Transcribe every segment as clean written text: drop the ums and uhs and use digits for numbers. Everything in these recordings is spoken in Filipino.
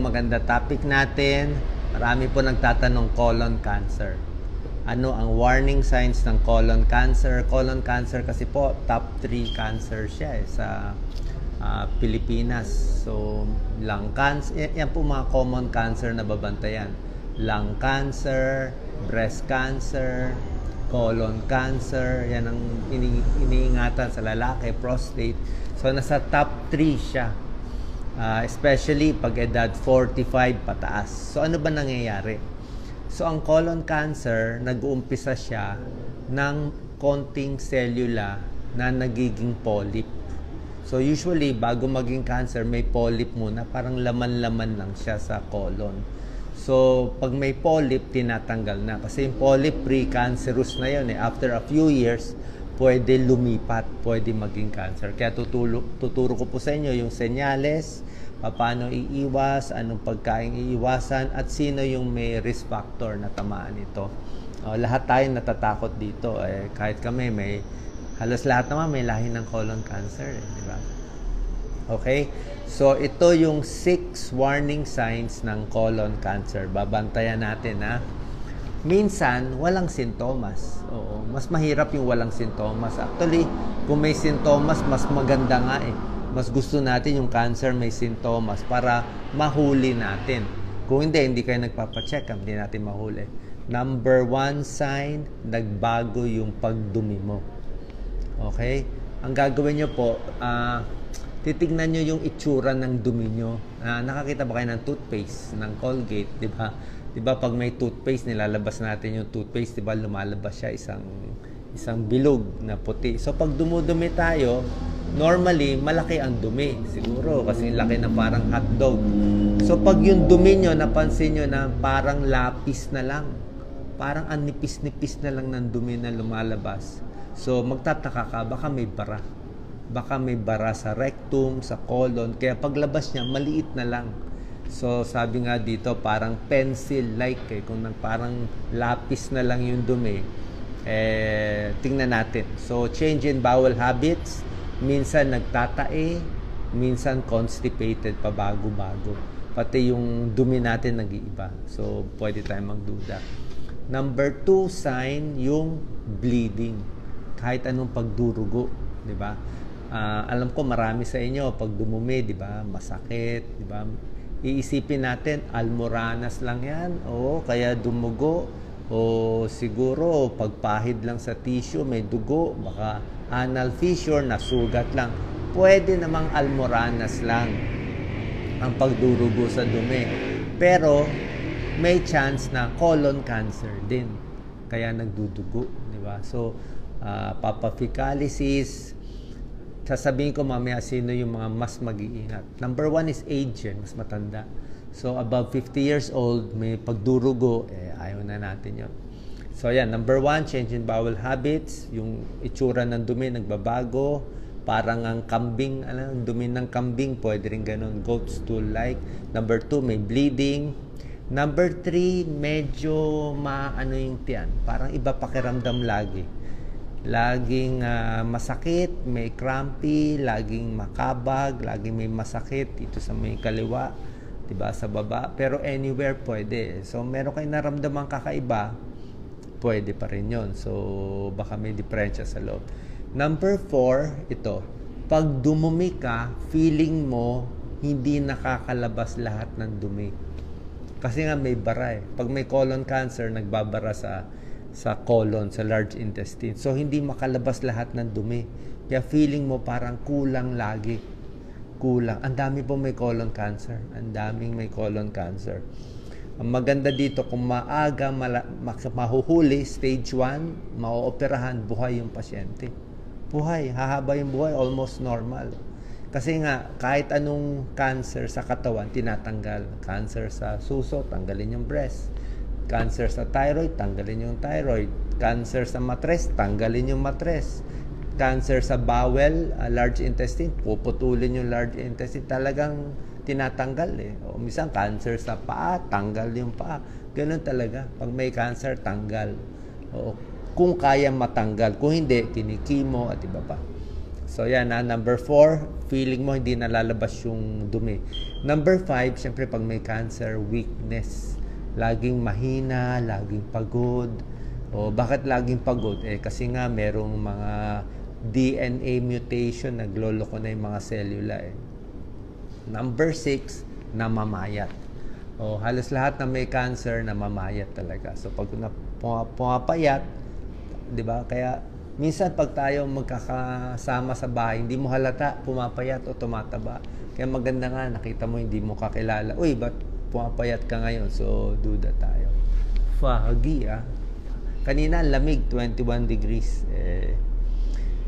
Maganda topic natin. Marami po nagtatanong colon cancer. Ano ang warning signs ng colon cancer? Colon cancer kasi po top 3 cancer siya sa Pilipinas. So lung cancer, yan po mga common cancer na babantayan. Lung cancer, breast cancer, colon cancer, yan ang iniingatan sa lalaki, prostate. So nasa top 3 siya. Especially pag edad 45 pataas. So ano ba nangyayari? So ang colon cancer, nag-uumpisa siya ng konting cellula na nagiging polyp. So usually bago maging cancer, may polyp muna, parang laman-laman lang siya sa colon. So pag may polyp, tinatanggal na. Kasi yung polyp, pre-cancerous na yun. After a few years, pwede lumipat, pwede maging cancer. Kaya tuturo ko po sa inyo yung senyales, paano iiwas, anong pagkain iiwasan, at sino yung may risk factor na tamaan ito. Lahat tayo natatakot dito. Kahit kami, halos lahat naman may lahi ng colon cancer. Di ba? Okay? So, ito yung 6 warning signs ng colon cancer. Babantayan natin, ha? Minsan, walang sintomas. Oo, mas mahirap yung walang sintomas. Actually, kung may sintomas, mas maganda nga eh. Mas gusto natin yung cancer may sintomas para mahuli natin. Kung hindi kayo nagpapacheck up, hindi natin mahuli. Number 1 sign, nagbago yung pagdumi mo. Okay? Ang gagawin nyo po, titignan nyo yung itsura ng dumi nyo. Nakakita ba kayo ng toothpaste, ng Colgate, di ba? Di ba pag may toothpaste, nilalabas natin yung toothpaste, di ba lumalabas siya isang bilog na puti. So pag dumudumi tayo, normally malaki ang dumi. Siguro kasi laki na parang hotdog. So pag yung dumi nyo, napansin nyo na parang lapis na lang. Parang ang nipis-nipis na lang ng dumi na lumalabas. So magtataka ka, baka may bara. Baka may bara sa rectum, sa colon. Kaya paglabas niya, maliit na lang. So, sabi nga dito, parang pencil-like. Kung parang lapis na lang yung dumi, tingnan natin. So, change in bowel habits. Minsan nagtatae, minsan constipated pa bago-bago. Pati yung dumi natin nag-iiba. So, pwede tayong magduda. Number 2 sign, yung bleeding. Kahit anong pagdurugo, di ba? Alam ko marami sa inyo, pag dumumi, di ba, masakit, di ba? Iisipin natin, almoranas lang yan, o kaya dumugo, o siguro pagpahid lang sa tissue, may dugo, baka anal fissure, nasugat lang. Pwede namang almoranas lang ang pagdurugo sa dumi. Pero may chance na colon cancer din, kaya nagdudugo, di ba? So, papaficalysis, sasabihin ko mamaya sino yung mga mas mag-iingat. Number 1 is age, mas matanda. So, above 50 years old, may pagdurugo, ayaw na natin yun. So, yan. Number 1, change in bowel habits. Yung itsura ng dumi, nagbabago. Parang ang kambing, dumi ng kambing, pwede rin ganun. Goat stool-like. Number 2, may bleeding. Number 3, medyo maano yung tiyan. Parang iba pakiramdam lagi. Laging masakit, may crampy, laging makabag, laging may masakit dito sa may kaliwa, 'di ba, sa baba, pero anywhere pwede. So meron kayong naramdamang kakaiba, pwede pa rin 'yon. So baka may diferensya sa loob. Number 4, ito. Pag dumumi ka, feeling mo hindi nakakalabas lahat ng dumi. Kasi nga may bara eh. Pag may colon cancer, nagbabara sa colon, sa large intestine. So, hindi makalabas lahat ng dumi. Kaya feeling mo parang kulang lagi. Kulang. Ang dami po may colon cancer. Ang daming may colon cancer. Ang maganda dito, kung maaga mahuhuli, stage 1, mauoperahan, buhay yung pasyente. Buhay. Hahaba yung buhay. Almost normal. Kasi nga, kahit anong cancer sa katawan, tinatanggal. Cancer sa suso, tanggalin yung breast. Cancer sa thyroid, tanggalin yung thyroid. Cancer sa matres, tanggalin yung matres. Cancer sa bowel, large intestine, puputulin yung large intestine. Talagang tinatanggal eh. O minsan, cancer sa paa, tanggal yung paa. Ganun talaga. Pag may cancer, tanggal. O, kung kaya matanggal. Kung hindi, kinikimo at iba pa. So yan number 4, feeling mo hindi nalalabas yung dumi. Number 5, syempre pag may cancer, weakness. Laging mahina, laging pagod. O bakit laging pagod? Kasi nga merong mga DNA mutation, nagloloko na yung mga selula Number 6, namamayat. Halos lahat na may cancer, namamayat talaga. So pag pumapayat, 'di ba? Kaya minsan pag tayo magkakasama sa bahay, hindi mo halata pumapayat o tumataba. Kaya maganda nga, nakita mo hindi mo kakilala. Uy, ba't pumapayat ka ngayon? So, duda tayo. Foggy, Kanina, lamig, 21 degrees.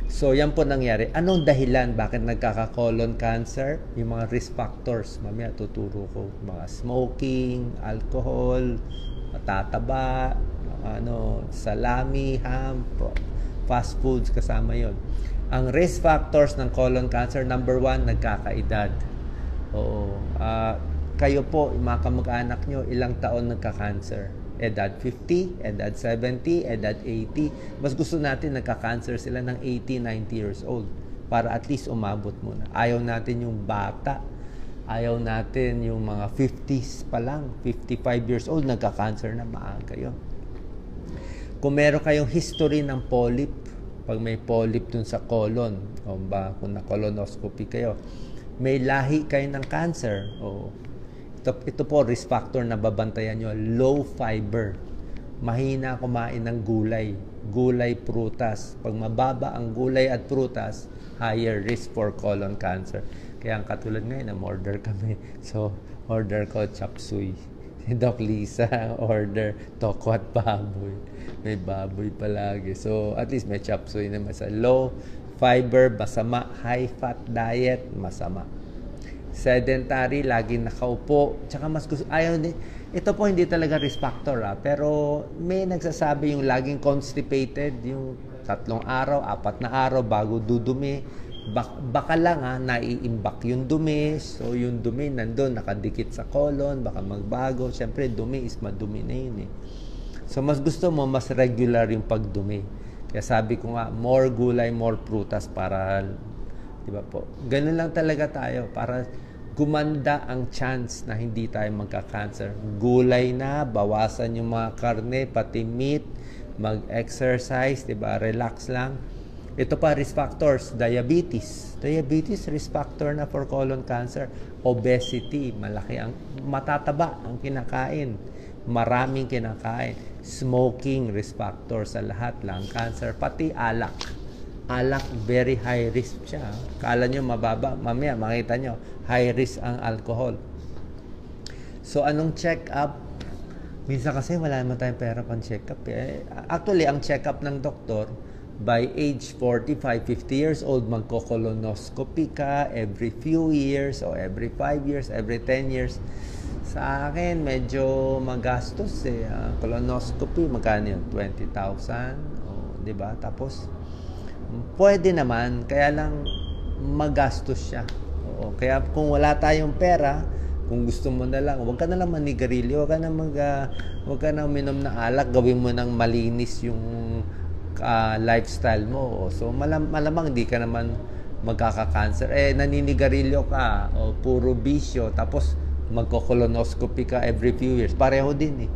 So, yan po nangyari. Anong dahilan? Bakit nagkaka-colon cancer? Yung mga risk factors. Mamaya tuturo ko. Mga smoking, alcohol, matataba, salami, ham, fast foods, kasama yon. Ang risk factors ng colon cancer, number 1, nagkakaedad. Kayo po, mga kamag-anak nyo, ilang taon nagka-cancer? Edad 50, edad 70, edad 80. Mas gusto natin nagka-cancer sila ng 80, 90 years old para at least umabot muna. Ayaw natin yung bata. Ayaw natin yung mga 50s pa lang, 55 years old, nagka-cancer na, maaga yun. Kung meron kayong history ng polyp, pag may polyp dun sa colon, kung na-colonoscopy kayo, may lahi kayo ng cancer, ito po, risk factor na babantayan nyo, low fiber. Mahina kumain ng gulay, prutas. Pag mababa ang gulay at prutas, higher risk for colon cancer. Kaya ang katulad ngayon, order kami. So, order ko chop suey. Si Doc Lisa, order toko at baboy. May baboy palagi. So, at least may chop suey naman. Sa low fiber, masama. High fat diet, masama. Sedentary, laging nakaupo. Tsaka mas gusto, ito po hindi talaga risk factor pero may nagsasabi yung laging constipated, yung 3 araw, 4 na araw bago dudumi. Baka lang naiimbak yung dumi. So yung dumi nandun, nakadikit sa colon, baka magbago. Siyempre dumi is madumi na yun So mas gusto mo, mas regular yung pagdumi. Kaya sabi ko nga, more gulay, more prutas para, di ba po? Ganun lang talaga tayo para gumanda ang chance na hindi tayo magka-cancer. Gulay na, bawasan yung mga karne, pati meat, mag-exercise, diba? Relax lang. Ito pa, risk factors, diabetes. Diabetes, risk factor na for colon cancer. Obesity, malaki ang matataba ang kinakain. Maraming kinakain. Smoking, risk factor sa lahat lang. Cancer, pati alak. Alak, very high risk siya. Kala nyo mababa, mamaya makita nyo, high risk ang alcohol. So, anong check-up? Minsan kasi wala naman tayong pera pang check-up. Actually, ang check-up ng doktor, by age 45, 50 years old, magko-colonoscopy ka every few years o every 5 years, every 10 years. Sa akin, medyo magastos colonoscopy, magkano yun? 20,000, diba? Tapos, pwede naman, kaya lang magastos siya. Kaya kung wala tayong pera, kung gusto mo na lang, huwag ka na lang manigarilyo, huwag ka na uminom na alak, gawin mo ng malinis yung lifestyle mo. So malamang hindi ka naman magkaka-cancer. Naninigarilyo ka, puro bisyo, tapos magko-colonoscopy ka every few years. Pareho din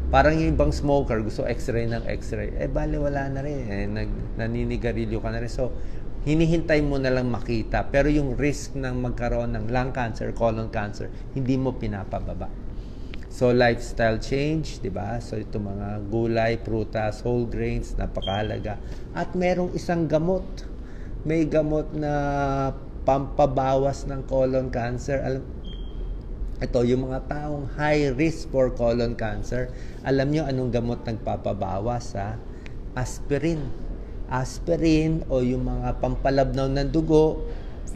Parang yung ibang smoker, gusto x-ray ng x-ray. Bale, wala na rin. Naninigarilyo ka na rin. So, hinihintay mo na lang makita. Pero yung risk ng magkaroon ng lung cancer, colon cancer, hindi mo pinapababa. So, lifestyle change, di ba? So, ito mga gulay, prutas, whole grains, napakahalaga. At merong isang gamot. May gamot na pampabawas ng colon cancer. Ito, yung mga taong high risk for colon cancer, alam nyo anong gamot nagpapabawas? Aspirin. Aspirin o yung mga pampalabnaw ng dugo,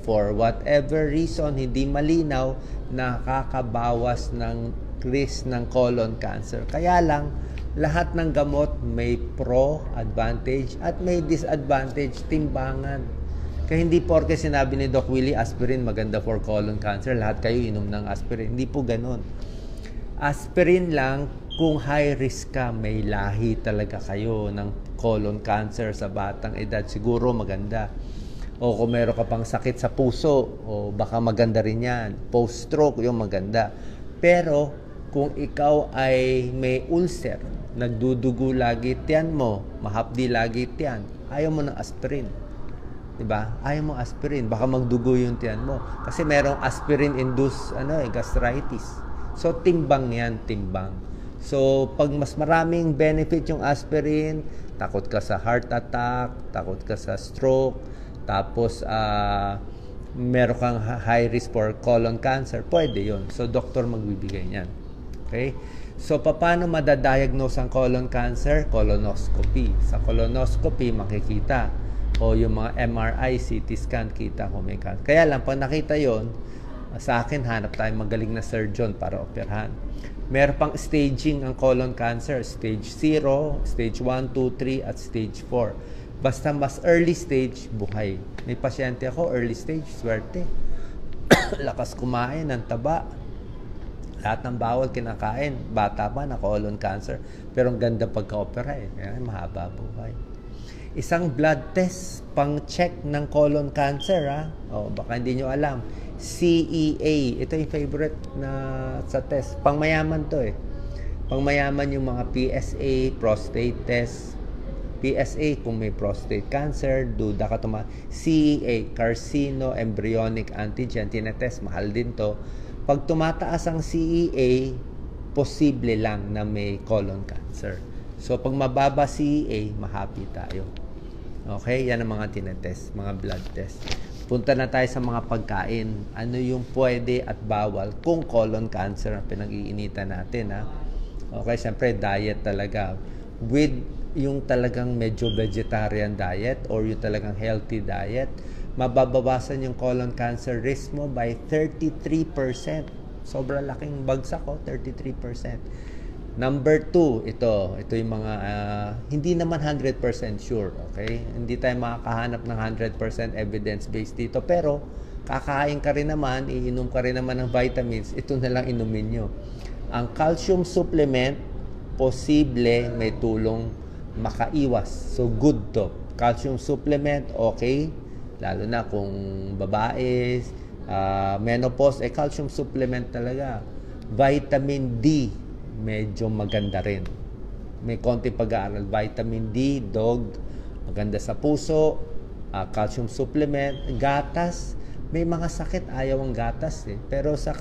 for whatever reason, hindi malinaw, nakakabawas ng risk ng colon cancer. Kaya lang, lahat ng gamot may pro, advantage, at may disadvantage, timbangan. Kaya hindi porke sinabi ni Doc Willie, aspirin maganda for colon cancer, lahat kayo inom ng aspirin. Hindi po ganun. Aspirin lang kung high risk ka, may lahi talaga kayo ng colon cancer sa batang edad, siguro maganda. O kung meron ka pang sakit sa puso, o baka maganda rin yan. Post-stroke, yung maganda. Pero, kung ikaw ay may ulcer, nagdudugo lagi tiyan mo, mahapdi lagi tiyan, ayaw mo ng aspirin. Diba? Ayaw mo aspirin, baka magdugo yung tiyan mo. Kasi merong aspirin-induced gastritis. So, timbang yan, timbang. So, pag mas maraming benefit yung aspirin, takot ka sa heart attack, takot ka sa stroke, tapos meron kang high risk for colon cancer, pwede yun. So, doktor magbibigay niyan. Okay? So, paano madadiagnose ang colon cancer? Colonoscopy. Sa colonoscopy, makikita. O yung mga MRI, CT scan, kita kung may cancer. Kaya lang, pag nakita yon, sa akin, hanap tayo magaling na surgeon para operahan. Meron pang staging ang colon cancer. Stage 0, stage 1, 2, 3, at stage 4. Basta mas early stage, buhay. May pasyente ako, early stage, swerte. Lakas kumain ng taba. Lahat ng bawal kinakain. Bata pa na colon cancer. Pero ang ganda pagka-opera eh. Kaya mahaba buhay. Isang blood test pang-check ng colon cancer, ha? O, baka hindi nyo alam. CEA. Ito yung favorite na sa test. Pangmayaman to eh. Pangmayaman yung mga PSA, prostate test. PSA kung may prostate cancer, duda ka CEA, carcino embryonic antigen, tinetest, mahal din to. Pag tumataas ang CEA, posible lang na may colon cancer. So, pag mababa CEA, mahappy tayo. Okay? Yan ang mga tinetest, mga blood test. Punta na tayo sa mga pagkain. Ano yung pwede at bawal kung colon cancer ang pinag-iinitan natin, ha? Okay, siyempre, diet talaga. With yung talagang medyo vegetarian diet or yung talagang healthy diet, mababawasan yung colon cancer risk mo by 33%. Sobrang laking bagsak ko, 33%. Number 2, ito yung mga hindi naman 100% sure, okay? Hindi tayo makakahanap ng 100% evidence-based dito, pero kakain ka rin naman, iinom ka rin naman ng vitamins, ito na lang inumin nyo. Ang calcium supplement, posible may tulong makaiwas. So, good to. Calcium supplement, okay. Lalo na kung babae, menopause, calcium supplement talaga. Vitamin D, medyo maganda rin. May konti pag-aaral. Vitamin D, dog, maganda sa puso, calcium supplement, gatas. May mga sakit, ayaw ang gatas eh. Pero sa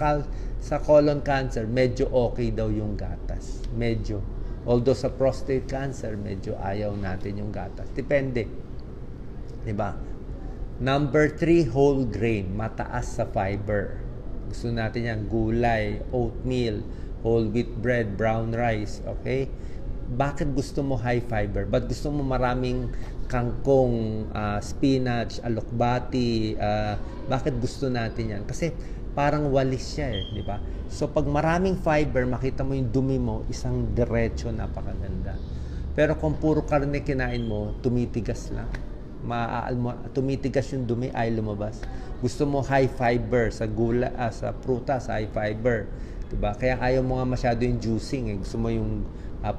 colon cancer, medyo okay daw yung gatas. Medyo. Although sa prostate cancer, medyo ayaw natin yung gatas. Depende. Diba? Number 3, whole grain. Mataas sa fiber. Gusto natin yan, gulay, oatmeal, whole wheat bread, brown rice. Okay? Bakit gusto mo high fiber? Ba't gusto mo maraming kangkong, spinach, alokbati? Bakit gusto natin yan? Kasi parang walis siya eh, di ba? So pag maraming fiber, makita mo yung dumi mo, isang diretso, napakaganda. Pero kung puro karne kinain mo, tumitigas lang. Tumitigas yung dumi, ay lumabas. Gusto mo high fiber sa gula, sa prutas, high fiber. Diba? Kaya ayaw mo nga masyado yung juicing eh. Gusto mo yung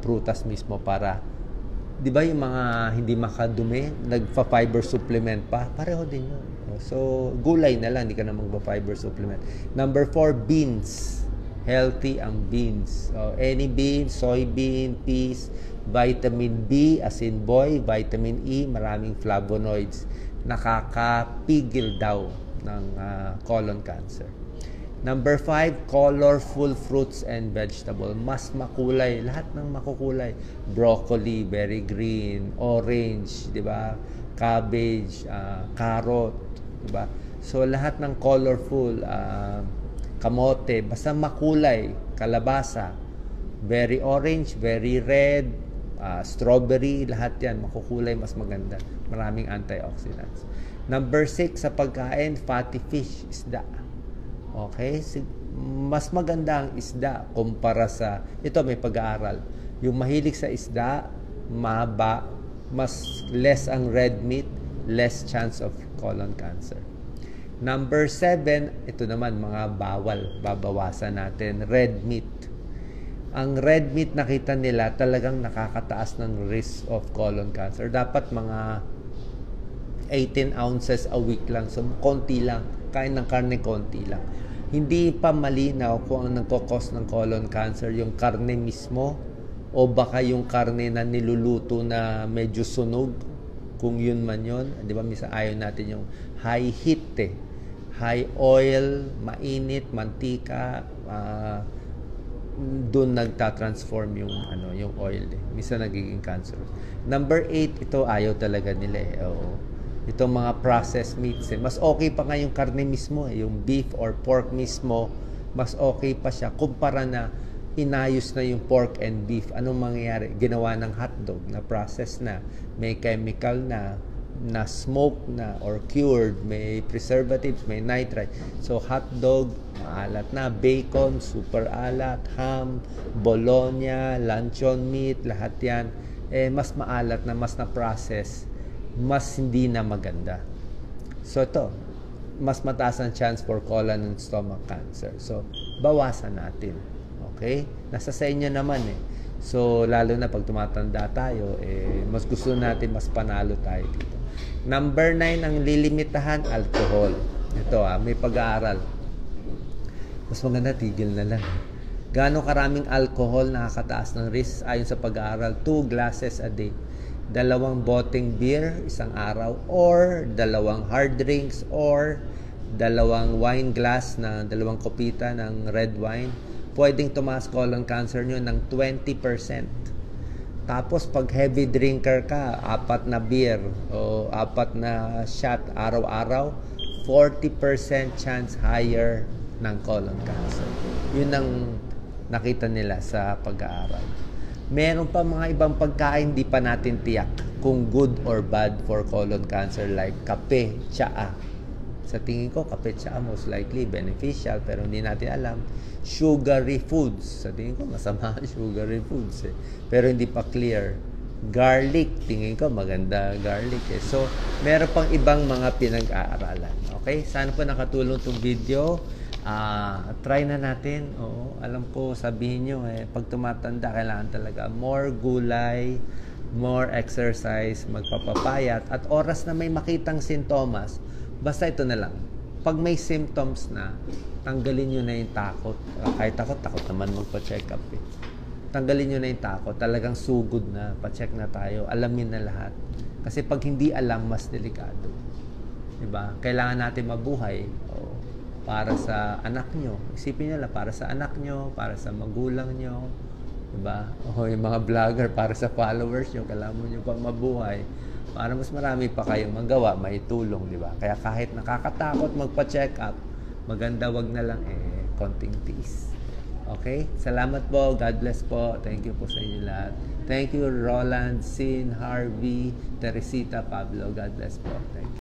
prutas mismo para, di ba yung mga hindi makadumi, nagpa-fiber supplement pa, pareho din yun. So, gulay na lang, hindi ka na magpa-fiber supplement. Number 4, beans. Healthy ang beans. So, any beans, soybean, peas, vitamin B, as in boy, vitamin E, maraming flavonoids. Nakakapigil daw ng colon cancer. Number 5, colorful fruits and vegetables. Mas makulay. Lahat ng makukulay. Broccoli, very green, orange, di ba? Cabbage, carrot, di ba? So, lahat ng colorful, kamote, basta makulay, kalabasa, very orange, very red, strawberry, lahat yan, makukulay, mas maganda. Maraming antioxidants. Number 6, sa pagkain, fatty fish, isda. Okay? Mas maganda ang isda kumpara sa, ito may pag-aaral, yung mahilig sa isda, mas less ang red meat, less chance of colon cancer. Number 7, ito naman mga bawal, babawasan natin, red meat. Ang red meat nakita nila talagang nakakataas ng risk of colon cancer. Dapat mga 18 ounces a week lang. So, konti lang. Kain ng karne, konti lang. Hindi pa malinaw kung ang nagkakos ng colon cancer, yung karne mismo o baka yung karne na niluluto na medyo sunog. Kung yun man yun. Di ba, misa ayaw natin yung high heat high oil, mainit, mantika, doon nagta-transform yung oil Misa nagiging cancer. Number 8, ito ayaw talaga nila Oo. Itong mga processed meats mas okay pa nga yung karne mismo yung beef or pork mismo, mas okay pa siya kumpara na inayos na yung pork and beef. Anong mangyayari? Ginawa ng hotdog na process na, may chemical na smoke na or cured, may preservatives, may nitrite. So hotdog, maalat na, bacon, super alat, ham, bologna, luncheon meat, lahat yan, mas maalat na, mas na-process, mas hindi na maganda. So ito, mas mataas ang chance for colon and stomach cancer. So, bawasan natin. Okay? Nasa sa inyo naman So, lalo na pag tumatanda tayo, mas gusto natin mas panalo tayo dito. Number 9, ang lilimitahan, alcohol. Ito may pag-aaral. Mas maganda, tigil na lang. Gaano karaming alcohol nakakataas ng risk ayon sa pag-aaral? 2 glasses a day. 2 boteng beer isang araw, or 2 hard drinks, or 2 wine glass na 2 kopita ng red wine. Pwedeng tumaas colon cancer nyo ng 20%. Tapos pag heavy drinker ka, 4 na beer o 4 na shot araw-araw, 40% chance higher ng colon cancer. Yun ang nakita nila sa pag-aaral. Meron pa mga ibang pagkain di pa natin tiyak kung good or bad for colon cancer, like kape, tsaa. Sa tingin ko, kape, tsaa most likely beneficial, pero hindi natin alam. Sugary foods, sa tingin ko masama ang sugary foods pero hindi pa clear. Garlic, tingin ko maganda garlic So, meron pang ibang mga pinag-aaralan. Okay? Sana po nakatulong itong video. Try na natin. Oo, alam ko, sabihin nyo pag tumatanda, kailangan talaga more gulay, more exercise, magpapapayat, at oras na may makitang sintomas, basta ito na lang. Pag may symptoms na, tanggalin nyo na yung takot. Kahit takot naman magpa-check up Tanggalin nyo na yung takot. Talagang sugod na. Pa-check na tayo. Alamin na lahat. Kasi pag hindi alam, mas delikado. Diba? Kailangan natin mabuhay para sa anak nyo. Isipin nyo lang, para sa anak nyo, para sa magulang nyo. Diba? Yung mga vlogger, para sa followers nyo, kailangan nyo pa mabuhay. Para mas marami pa kayong magawa, may tulong, diba? Kaya kahit nakakatakot magpa-check up, maganda wag na lang konting tiis. Okay? Salamat po. God bless po. Thank you po sa inyo lahat. Thank you, Roland, Sin, Harvey, Teresita, Pablo. God bless po. Thank you.